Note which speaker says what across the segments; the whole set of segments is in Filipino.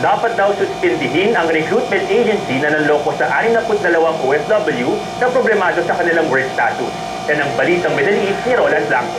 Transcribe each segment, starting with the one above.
Speaker 1: Dapat daw suspindihin ang recruitment agency na nanloko sa 62 OFW na problemado sa kanilang work status. Yan ang balitang Middle East ni Roland Blanco.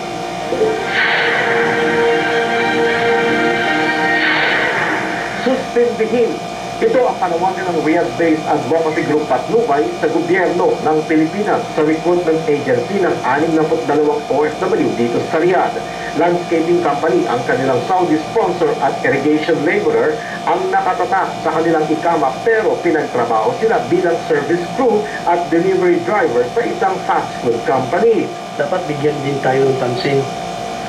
Speaker 2: Suspindihin. Ito ang panawagan ng Riyadh-based advocacy group Patnubay sa gobyerno ng Pilipinas sa recruitment agency ng 62 OFW dito sa Riyadh. Landscaping company ang kanilang Saudi sponsor at irrigation laborer ang nakatatak sa kanilang ikama pero pinagtrabaho sila bilang service crew at delivery driver sa isang fast food company.
Speaker 3: Dapat bigyan din tayo ng pansin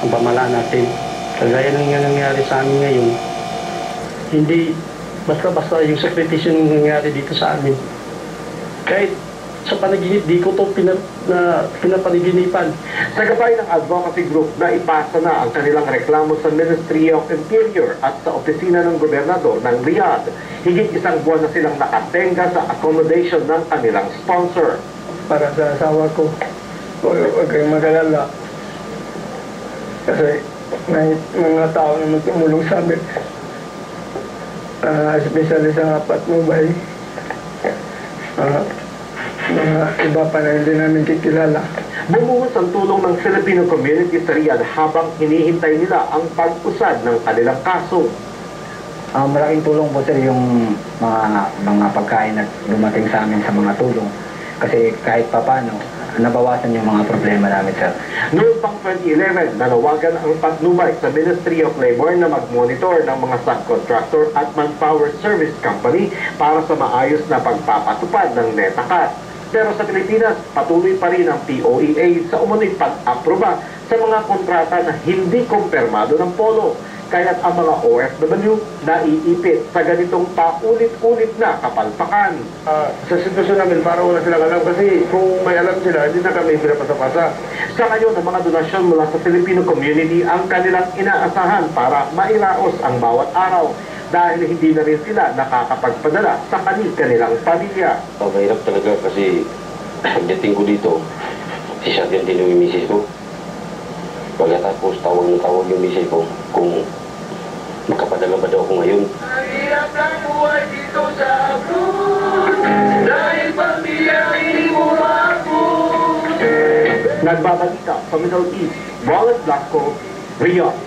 Speaker 3: ang pamahalaan natin. Kagaya ng nangyari sa amin ngayon, hindi basta-basta yung sakripisyo yung nangyari dito sa amin. Kahit sa panaginip, di ko ito pinapanaginipan.
Speaker 2: Sa gabay ng advocacy group na ipasa na ang kanilang reklamo sa Ministry of Interior at sa opisina ng gobernador ng Riyadh, higit isang buwan na silang nakatenga sa accommodation ng kanilang sponsor.
Speaker 3: Para sa asawa ko, huwag kayong mag-alala. Kasi may mga tao na magtumulong sa amin. Especially sa Patnubay. Mga iba pa na hindi namin kikilala.
Speaker 2: Bumuhos ang tulong ng Filipino community sa Riyadh habang hinihintay nila ang pag-usad ng kanilang kaso.
Speaker 4: Malaking tulong po sir yung mga pagkain na dumating sa amin sa mga tulong. Kasi kahit papano, nabawasan yung mga problema namin sir.
Speaker 2: Noong pang 2011, nanawagan ang Patnubay sa Ministry of Labor na mag-monitor ng mga subcontractor at manpower service company para sa maayos na pagpapatupad ng NETACAT. Pero sa Pilipinas, patuloy pa rin ang POEA sa umuning pag-aproba sa mga kontrata na hindi kumpirmado ng polo. Kaya't ang mga OFW naiipit sa ganitong paulit-ulit na kapalpakan.
Speaker 3: Sa sitwasyon namin, parang wala silang alam kasi kung may alam sila, hindi na kami pinapasa-pasa.
Speaker 2: Sa ngayon, ang mga donasyon mula sa Filipino community ang kanilang inaasahan para mailaos ang bawat araw dahil hindi na rin sila nakakapagpadala sa kanilang pamilya.
Speaker 5: Mahirap talaga kasi pagdating ko dito, si Shagyan din yung misis ko. Pagkatapos tawag na tawag yung misis ko kung makapadala ba daw ako ngayon.
Speaker 6: Mahirap lang buhay dito sa abroad dahil pamilya hindi mo maabot.
Speaker 2: Nagbabalita sa Middle East, Roland Blanco, Riyadh.